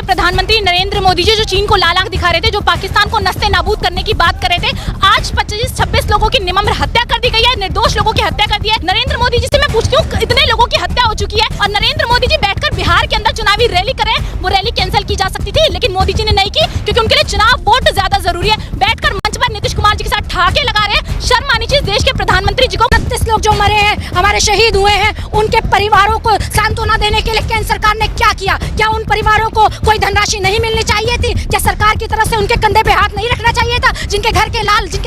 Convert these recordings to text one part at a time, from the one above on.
प्रधानमंत्री नरेंद्र मोदी जी जो चीन को लाल आंख दिखा रहे थे, जो पाकिस्तान को नस्ते नाबूद करने की बात कर रहे थे, आज 25-26 लोगों की निमम्र हत्या कर दी गई है, निर्दोष लोगों की हत्या कर दी है। नरेंद्र मोदी जी से मैं पूछती हूँ, इतने लोगों की हत्या हो चुकी है और नरेंद्र मोदी जी बैठकर बिहार के अंदर चुनावी रैली कर रहे हैं। वो रैली कैंसिल की जा सकती थी, लेकिन मोदी जी ने नहीं की, क्योंकि उनके लिए चुनाव वोट ज्यादा जरूरी है। बैठकर मंच पर नीतीश कुमार जी के साथ ठहाके लगा रहे हैं। शर्म आनी चाहिए देश के प्रधानमंत्री जी को। 36 लोग जो मरे हैं, हमारे शहीद हुए हैं, उनके परिवारों को सांत्वना देने के लिए केंद्र सरकार ने क्या किया? क्या उन परिवारों को कोई धनराशि नहीं मिलनी चाहिए थी? क्या सरकार की तरफ से उनके कंधे पे हाथ नहीं रखना चाहिए था? जिनके घर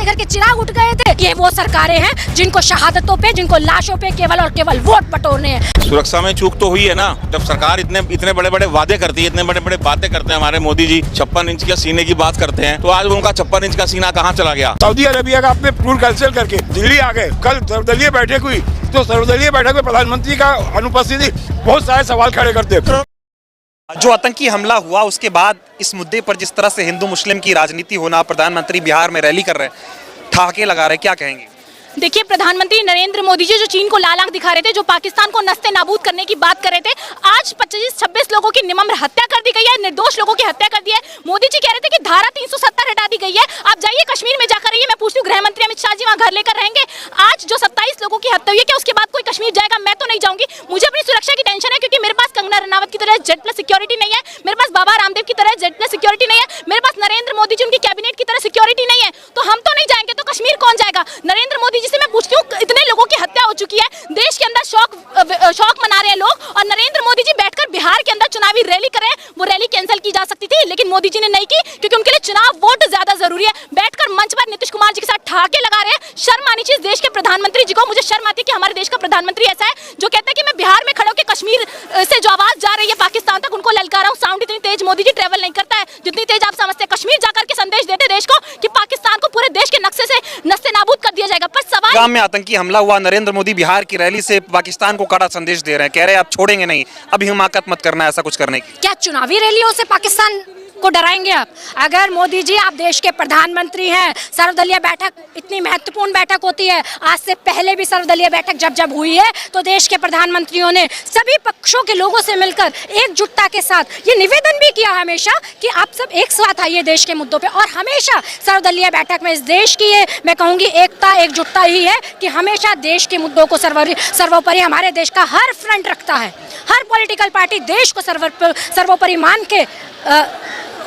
के चिराग उठ गए थे, ये वो सरकारें हैं जिनको शहादतों पे, जिनको लाशों पे केवल और केवल वोट बटोरने हैं। सुरक्षा में चूक तो हुई है ना, जब सरकार इतने बड़े बड़े वादे करती है, इतने बड़े बड़े बातें करते हैं हमारे मोदी जी, 56 इंच के सीने की बात करते हैं, तो आज उनका 56 इंच का सीना कहाँ चला गया? सऊदी अरबिया का अपने टूर कैंसिल करके दिल्ली आ गए। कल सर्वदलीय बैठक हुई, तो सर्वदलीय बैठक में प्रधानमंत्री का अनुपस्थिति बहुत सारे सवाल खड़े करते। जो आतंकी हमला हुआ उसके बाद इस मुद्दे पर जिस तरह से हिंदू मुस्लिम की राजनीति होना, प्रधानमंत्री बिहार में रैली कर रहे हैं, ठहाके लगा रहे हैं, क्या कहेंगे? देखिए, प्रधानमंत्री नरेंद्र मोदी जी जो चीन को लाल आंख दिखा रहे थे, जो पाकिस्तान को नस्ते नाबूद करने की बात कर रहे थे, आज 25-26 लोगों की निमम्र हत्या कर दी गई है, निर्दोष लोगों की हत्या कर दी है। मोदी जी कह रहे थे कि धारा 370 हटा दी गई है। आप जाइए कश्मीर में जाकर रहिए। मैं पूछती हूँ, गृह मंत्री अमित शाह जी वहाँ घर लेकर रहेंगे? आज जो 27 लोगों की हत्या हुई है, क्या उसके बाद कोई कश्मीर जाएगा? मैं तो नहीं जाऊंगी। मुझे अपनी सुरक्षा की टेंशन है, क्योंकि मेरे पास कंगना रनावत की तरह Z+ सिक्योरिटी नहीं है, मेरे पास बाबा रामदेव की तरह Z+ सिक्योरिटी नहीं है, मेरे पास नरेंद्र मोदी जी उनकी कैबिनेट की तरह सिक्योरिटी नहीं है। तो हम तो नहीं जाएंगे, तो कश्मीर कौन जाएगा? नरेंद्र मोदी जी से मैं पूछती हूँ, इतने लोगों की हत्या हो चुकी है, देश के अंदर शौक मना रहे हैं लोग, और नरेंद्र मोदी जी बैठकर बिहार के अंदर चुनावी रैली कर रहे हैं। वो रैली कैंसिल की जा सकती थी, लेकिन मोदी जी ने नहीं की, क्योंकि उनके लिए चुनाव वोट ज्यादा जरूरी है। बैठकर मंच पर नीतीश कुमार जी के साथ ठहाके लगा रहे हैं। शर्म आनी चाहिए देश के प्रधानमंत्री जी को। मुझे शर्म आती है कि हमारे देश का प्रधानमंत्री ऐसा है जो कहता है कि मैं बिहार में खड़ा होकर कश्मीर से जो आवाज जा रही है पाकिस्तान तक, उनको ललकारा हूं। साउंड इतनी तेज मोदी जी ट्रेवल नहीं करता है जितनी तेज आप समझते हैं। कश्मीर जाकर के संदेश देते देश को कि पाकिस्तान को पूरे देश के नक्शे से नस्ते नाबूद कर दिया जाएगा। पर सवाल, गांव में आतंकी हमला हुआ, नरेंद्र मोदी बिहार की रैली से पाकिस्तान को कड़ा संदेश दे रहे हैं, कह रहे हैं आप छोड़ेंगे नहीं, अभी हिमाकत मत करना ऐसा कुछ करने की। क्या चुनावी रैलियों से पाकिस्तान को डराएंगे आप? अगर मोदी जी, आप देश के प्रधानमंत्री हैं, सर्वदलीय बैठक इतनी महत्वपूर्ण बैठक होती है, आज से पहले भी सर्वदलीय बैठक जब हुई है, तो देश के प्रधानमंत्रियों ने सभी पक्षों के लोगों से मिलकर एकजुटता के साथ ये निवेदन भी किया हमेशा कि आप सब एक साथ आइए देश के मुद्दों पे। और हमेशा सर्वदलीय बैठक में इस देश की, ये मैं कहूँगी, एकता एकजुटता ही है कि हमेशा देश के मुद्दों को सर्वोपरि हमारे देश का हर फ्रंट रखता है। हर पॉलिटिकल पार्टी देश को सर्वोपरि मान के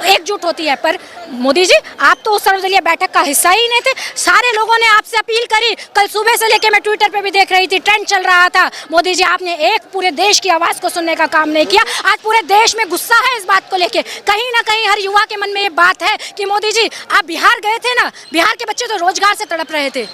एकजुट होती है। पर मोदी जी, आप तो उस सर्वदलीय बैठक का हिस्सा ही नहीं थे। सारे लोगों ने आपसे अपील करी, कल सुबह से लेके मैं ट्विटर पे भी देख रही थी, ट्रेंड चल रहा था। मोदी जी, आपने एक पूरे देश की आवाज को सुनने का काम नहीं किया। आज पूरे देश में गुस्सा है इस बात को लेके। कहीं ना कहीं हर युवा के मन में ये बात है कि मोदी जी, आप बिहार गए थे ना, बिहार के बच्चे तो रोजगार से तड़प रहे थे,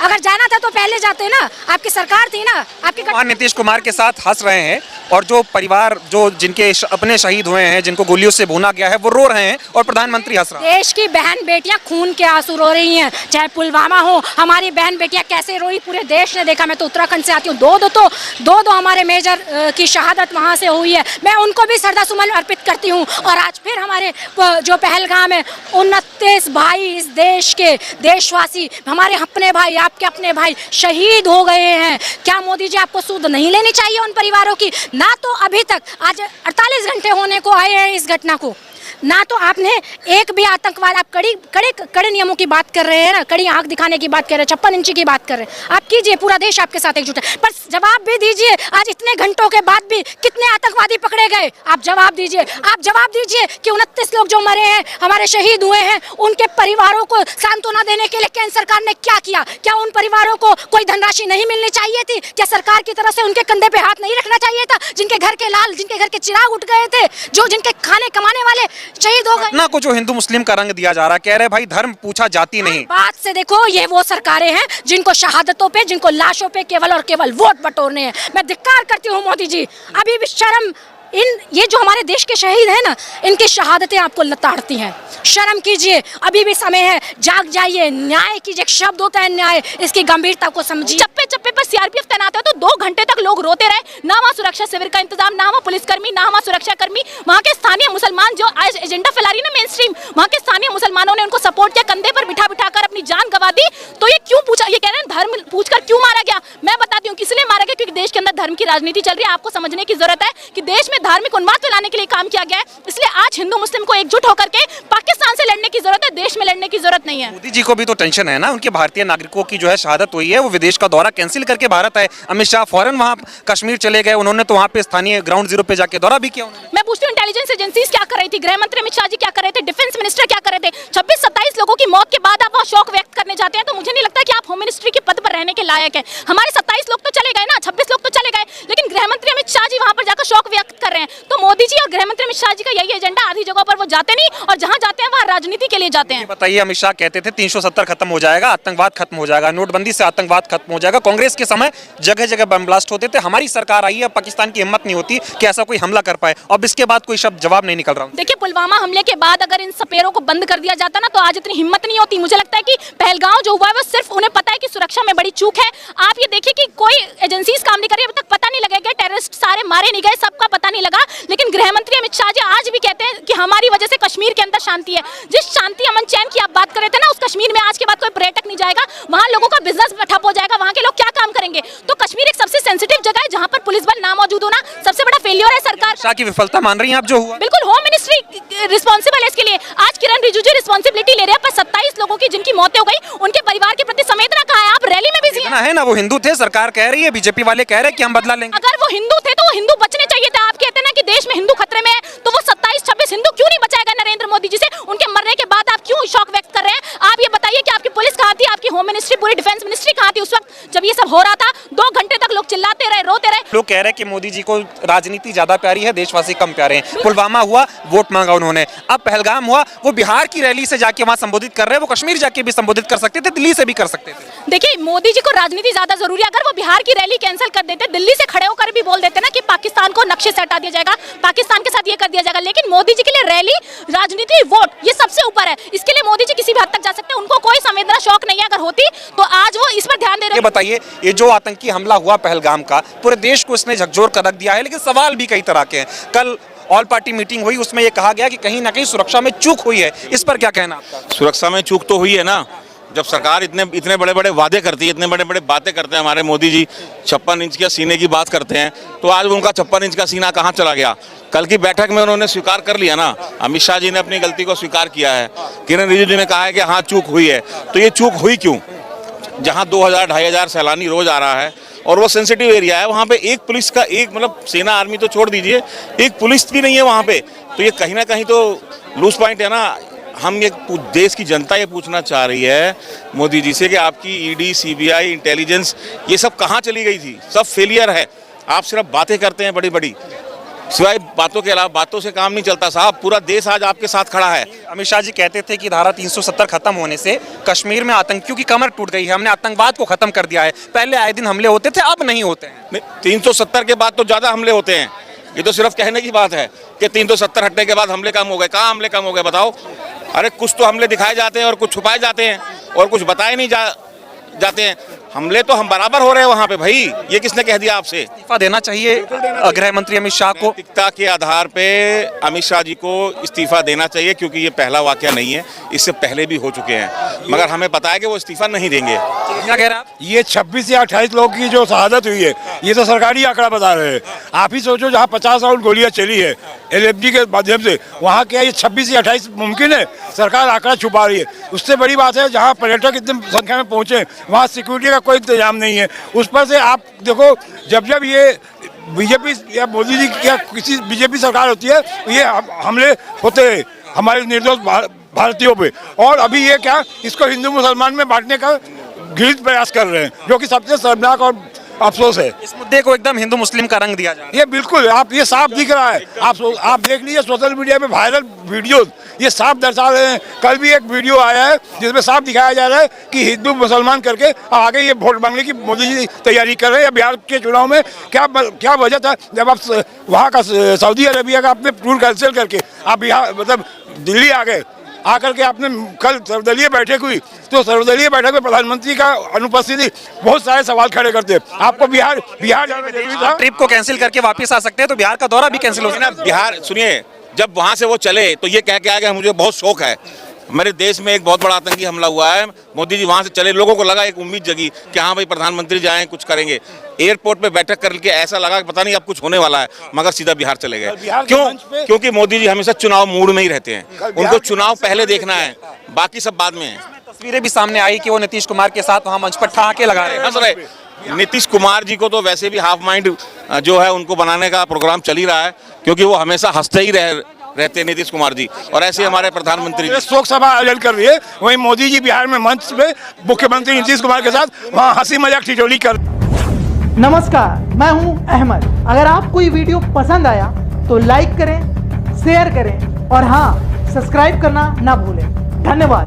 अगर जाना था तो पहले जाते ना, आपकी सरकार थी ना, आपकी। नीतीश कुमार के साथ हंस रहे हैं, और जो परिवार जिनके अपने शहीद हुए हैं, जिनको गोलियों से भूना गया है, वो रो रहे हैं, और प्रधानमंत्री हंस रहा है। देश की बहन बेटियां खून के आंसू रो रही हैं, चाहे पुलवामा हो, हमारी बहन बेटियां कैसे रोई पूरे देश ने देखा। मैं तो उत्तराखंड से आती हूँ, दो हमारे मेजर की शहादत वहां से हुई है। मैं उनको भी श्रद्धासुमन अर्पित करती हूँ। और आज फिर हमारे जो पहलगाम है, 29 भाई इस देश के देशवासी, हमारे अपने भाई, आपके अपने भाई शहीद हो गए हैं। क्या मोदी जी, आपको सूद नहीं लेनी चाहिए उन परिवारों की? ना तो अभी तक, आज 48 घंटे होने को आए हैं इस घटना को, ना तो आपने एक भी आतंकवाद, आप कड़े नियमों की बात कर रहे हैं ना, कड़ी आंख दिखाने की बात कर रहे हैं, 56 इंची की बात कर रहे हैं, आप कीजिए, पूरा देश आपके साथ एकजुट है। पर जवाब भी दीजिए, आज इतने घंटों के बाद भी कितने आतंकवादी पकड़े गए? आप जवाब दीजिए। आप जवाब दीजिए कि 29 लोग जो मरे हैं, हमारे शहीद हुए हैं, उनके परिवारों को सांत्वना देने के लिए केंद्र सरकार ने क्या किया? क्या उन परिवारों को कोई धनराशि नहीं मिलनी चाहिए थी? क्या सरकार की तरफ से उनके कंधे पे हाथ नहीं रखना चाहिए था? जिनके घर के चिराग उठ गए थे, जिनके खाने कमाने वाले शहीद हो गए। घटना को जो हिंदू मुस्लिम का रंग दिया जा रहा है, कह रहे भाई धर्म पूछा जाती नहीं। बात से देखो, ये वो सरकारें हैं जिनको शहादतों पे, जिनको लाशों पे केवल और केवल वोट बटोरने हैं। मैं धिक्कार करती हूँ मोदी जी, अभी भी शर्म, ये जो हमारे देश के शहीद हैं ना, इनकी शहादतें आपको लताड़ती हैं। शर्म कीजिए, अभी भी समय है, जाग जाइए, न्याय कीजिए। एक शब्द होता है न्याय, इसकी गंभीरता को समझिए। चप्पे चप्पे पर सीआरपीएफ तैनात है, तो 2 घंटे तक लोग रोते रहे, ना वहाँ सुरक्षा शिविर का इंतजाम, ना वहाँ पुलिसकर्मी, ना वहाँ सुरक्षा कर्मी। वहाँ के स्थानीय मुसलमान जो आज एजेंडा फैला रही है ना मेन स्ट्रीम, वहाँ के स्थानीय मुसलमानों ने उनको सपोर्ट किया, कंधे पर बिठा बिठा कर अपनी जान गंवा दी। तो ये क्यों पूछा, ये कह रहे हैं धर्म पूछकर क्यों मारा गया? मैं बताती हूँ किसने मारा गया, क्योंकि देश के अंदर धर्म की राजनीति चल रही है। आपको समझने की जरूरत है कि देश में धार्मिक उन्माद फैलाने के लिए काम किया गया है, इसलिए आज हिंदू मुस्लिम को एकजुट होकर के पाकिस्तान से लड़ने की जरूरत है, देश में लड़ने की जरूरत नहीं है। मोदी जी को भी तो टेंशन है ना, उनके भारतीय नागरिकों की जो है शहादत हुई है, वो विदेश का दौरा कैंसिल करके भारत आए। अमित शाह फौरन वहां कश्मीर चले गए, उन्होंने तो वहां पे स्थानीय ग्राउंड जीरो पे जाके दौरा भी किया उन्होंने। मैं पूछती हूँ इंटेलिजेंस एजेंसीज क्या कर रही थी, गृह मंत्री अमित शाह जी क्या कर रहे थे, डिफेंस मिनिस्टर क्या कर रहे थे? 26-27 लोगों की मौत के बाद आप शौक व्यक्त करने जाते हैं, तो मुझे नहीं लगता कि आप होम मिनिस्ट्री के पद पर रहने के लायक है। हमारे 27 लोग तो चले गए ना, 26 लोग तो चले गए, लेकिन गृह मंत्री अमित शाह जी वहां पर जाकर शौक व्यक्त कर रहे हैं। तो मोदी जी और गृह मंत्री अमित शाह जी का यही एजेंडा, आधी जगह पर वो जाते नहीं, और जहां जाते हैं वहां राजनीति के लिए जाते हैं। बताइए, अमित शाह कहते थे 370 खत्म हो जाएगा, आतंकवाद खत्म हो जाएगा, नोटबंदी से आतंकवाद खत्म हो जाएगा। कांग्रेस के समय जगह जगह बम ब्लास्ट होते थे, हमारी सरकार आई है, पाकिस्तान की हिम्मत नहीं होती कि ऐसा कोई हमला कर पाए। अब इसके बाद कोई शब्द जवाब नहीं निकल रहा। देखिए, पुलवामा हमले के बाद अगर इन सपेरों को बंद कर दिया जाता ना, तो आज इतनी हिम्मत नहीं होती। मुझे लगता है कि पहलगांव जो हुआ है वो सिर्फ उन्हें पता है कि सुरक्षा में बड़ी चूक है। आप ये देखिए कि कोई एजेंसीज काम नहीं कर रही, अभी तक पता नहीं लगा कि टेररिस्ट सारे मारे नहीं गए, सबका पता नहीं लगा। लेकिन गृह मंत्री अमित शाह जी आज भी कहते हैं कि हमारी वजह से कश्मीर के अंदर शांति है। जिस शांति अमन चैन की आप बात कर रहे थे ना, उस कश्मीर में आज के बाद कोई पर्यटक नहीं जाएगा, वहां लोगों का बिजनेस ठप हो जाएगा, वहां के लोग क्या काम करेंगे? तो कश्मीर एक सबसे सेंसिटिव जगह है जहां पर पुलिस बल ना मौजूद होना सबसे बड़ा फेलियर है सरकार। शाह की विफलता मान रही हैं आप जो हुआ? बिल्कुल, होम मिनिस्ट्री रिस्पॉन्सिबल है इसके लिए। आज किरण रिजिजू रिस्पॉन्सिबिलिटी ले रहे हैं, पर 27 लोगों की जिनकी मौतें हो गई, उनके परिवार के प्रति संवेदना कहाँ है? आप रैली में बिजी है ना, वो हिंदू थे, सरकार कह रही है, बीजेपी वाले कह रहे हैं कि हम बदला लेंगे। अगर वो हिंदू थे तो वो हिंदू बचने चाहिए थे। आप कहते हैं ना कि देश में हिंदू खतरे में है, तो वो 27-26 हिंदू क्यों नहीं बचाएगा नरेंद्र मोदी जी से? उनके मरने के बाद आप क्यों शौक व्यक्त कर रहे हैं? आप ये बताइए कि आपकी पुलिस कहाँ थी, आपकी होम मिनिस्ट्री, पूरी डिफेंस मिनिस्ट्री कहाँ थी उस वक्त जब ये सब हो रहा था? 2 घंटे तक लोग चिल्लाते रहे, रोते रहे। लोग कह रहे हैं कि मोदी जी को राजनीति ज्यादा प्यारी है, देशवासी कम प्यारे हैं। पुलवामा हुआ, वोट मांगा उन्होंने, अब पहलगाम हुआ, वो बिहार की रैली से जाके वहां संबोधित कर रहे हैं, वो कश्मीर जाके भी संबोधित कर सकते थे, दिल्ली से भी कर सकते थे। देखिए, मोदी जी को राजनीति ज्यादा जरूरी है। अगर वो बिहार की रैली कैंसिल कर देते, दिल्ली से खड़े होकर भी बोल देते ना कि पाकिस्तान को नक्शे से हटा दिया जाएगा, पाकिस्तान के साथ ये कर दिया जाएगा, लेकिन मोदी जी के लिए रैली, राजनीति, वोट ये सबसे ऊपर है। इसके लिए मोदी जी किसी भी हद तक जा सकते हैं, उनको कोई संवेदना शौक नहीं है। अगर होती तो आज वो इस पर ध्यान दे रहे। ये बताइए, ये जो आतंकी हमला हुआ पहलगाम का, पूरे देश को इसने झकझोर कर रख दिया है, लेकिन सवाल भी कई तरह के हैं। कल ऑल पार्टी मीटिंग हुई, उसमें ये कहा गया कि कहीं ना कहीं सुरक्षा में चूक हुई है, इस पर क्या कहना आपका? सुरक्षा में चूक तो हुई है ना, जब सरकार इतने बड़े बड़े वादे करती है, इतने बड़े बड़े बातें करते हैं हमारे मोदी जी, 56 इंच के सीने की बात करते हैं, तो आज उनका 56 इंच का सीना कहाँ चला गया? कल की बैठक में उन्होंने स्वीकार कर लिया ना, अमित शाह जी ने अपनी गलती को स्वीकार किया है, किरण रिजिजू ने कहा है कि हाँ चूक हुई है। तो ये चूक हुई क्यों? जहाँ 2000-2500 सैलानी रोज आ रहा है और वो सेंसिटिव एरिया है, वहाँ पे एक पुलिस का, एक मतलब सेना आर्मी तो छोड़ दीजिए, एक पुलिस भी नहीं है वहाँ पे, तो ये कहीं ना कहीं तो लूज पॉइंट है ना। हम ये देश की जनता ये पूछना चाह रही है मोदी जी से कि आपकी ईडी, सीबीआई, इंटेलिजेंस ये सब कहाँ चली गई थी? सब फेलियर है। आप सिर्फ बातें करते हैं बड़ी बड़ी, सिवाय बातों के अलावा बातों से काम नहीं चलता साहब। पूरा देश आज आपके साथ खड़ा है। अमित शाह जी कहते थे कि धारा 370 खत्म होने से कश्मीर में आतंकियों की कमर टूट गई है, हमने आतंकवाद को खत्म कर दिया है। पहले आए दिन हमले होते थे, अब नहीं होते हैं। 370 के बाद तो ज्यादा हमले होते हैं, ये तो सिर्फ कहने की बात है कि 370 हटने के बाद हमले कम हो गए। कहाँ हमले कम हो गए बताओ? अरे कुछ तो हमले दिखाए जाते हैं और कुछ छुपाए जाते हैं और कुछ बताए नहीं जाते हैं। हमले तो हम बराबर हो रहे हैं वहाँ पे भाई, ये किसने कह दिया आपसे? इस्तीफा देना चाहिए गृह मंत्री अमित शाह को। नैतिकता के आधार पे अमित शाह जी को इस्तीफा देना चाहिए, क्योंकि ये पहला वाकया नहीं है, इससे पहले भी हो चुके हैं, मगर हमें पता है कि वो इस्तीफा नहीं देंगे। क्या कह रहे हैं आप? ये 26 या 28 लोगों की जो शहादत हुई है, ये तो सरकारी आंकड़ा बता रहे हैं। आप ही सोचो, जहाँ 50 राउंड गोलियां चली है LFD के माध्यम से, वहाँ क्या ये 26 या 28 मुमकिन है? सरकार आंकड़ा छुपा रही है। उससे बड़ी बात है, जहाँ पर्यटक इतनी संख्या में पहुँचे, वहाँ सिक्योरिटी का कोई इंतजाम नहीं है। उस पर से आप देखो, जब ये बीजेपी या मोदी जी या किसी बीजेपी सरकार होती है, ये हमले होते हैं हमारे निर्दोष भारतीयों पे, और अभी ये क्या, इसको हिंदू मुसलमान में बांटने का घृणित प्रयास कर रहे हैं, जो कि सबसे शर्मनाक और अफसोस है। इस मुद्दे को एकदम हिंदू मुस्लिम का रंग दिया जा रहा है। ये बिल्कुल, आप ये साफ दिख रहा है। आप देख लीजिए सोशल मीडिया में वायरल वीडियोस, ये साफ दर्शा रहे हैं। कल भी एक वीडियो आया है जिसमें साफ दिखाया जा रहा है कि हिंदू मुसलमान करके आगे ये वोट मांगने की मोदी जी तैयारी कर रहे हैं। बिहार के चुनाव में क्या वजह था, जब आप वहाँ का सऊदी अरेबिया का आपने टूर कैंसिल करके आप बिहार मतलब दिल्ली आ गए, आकर के आपने कल सर्वदलीय बैठक हुई, तो सर्वदलीय बैठक में प्रधानमंत्री का अनुपस्थिति बहुत सारे सवाल खड़े करते हैं। आपको बिहार जाना जरूरी था। ट्रिप को कैंसिल करके वापस आ सकते हैं, तो बिहार का दौरा भी कैंसिल हो सकता है। बिहार सुनिए, जब वहाँ से वो चले तो ये कह के आ गए मुझे बहुत शौक है, मेरे देश में एक बहुत बड़ा आतंकी हमला हुआ है, मोदी जी वहां से चले, लोगों को लगा, एक उम्मीद जगी कि हाँ भाई प्रधानमंत्री जाएं कुछ करेंगे, एयरपोर्ट पे बैठक करके ऐसा लगा कि पता नहीं अब कुछ होने वाला है, मगर सीधा बिहार चले गए। बिहार के क्यों? मंच पे- क्योंकि मोदी जी हमेशा चुनाव मूड में ही रहते हैं, बिहार उनको के चुनाव मंच पे पहले देखना है, बाकी सब बाद में है। तस्वीरें भी सामने आई कि वो नीतीश कुमार के साथ वहां मंच पर ठहाके लगा रहे हैं। हंस रहे। नीतीश कुमार जी को तो वैसे भी हाफ माइंड जो है उनको बनाने का प्रोग्राम चल ही रहा है, क्योंकि वो हमेशा हंसते ही रहते हैं नीतीश कुमार जी, और ऐसे हमारे प्रधानमंत्री जी। शोक सभा आयोजन कर रही है, वहीं मोदी जी बिहार में मंच पे मुख्यमंत्री नीतीश कुमार के साथ वहाँ हंसी मजाक ठिठोली कर। नमस्कार, मैं हूं अहमद। अगर आपको ये वीडियो पसंद आया तो लाइक करें, शेयर करें और हाँ, सब्सक्राइब करना ना भूलें। धन्यवाद।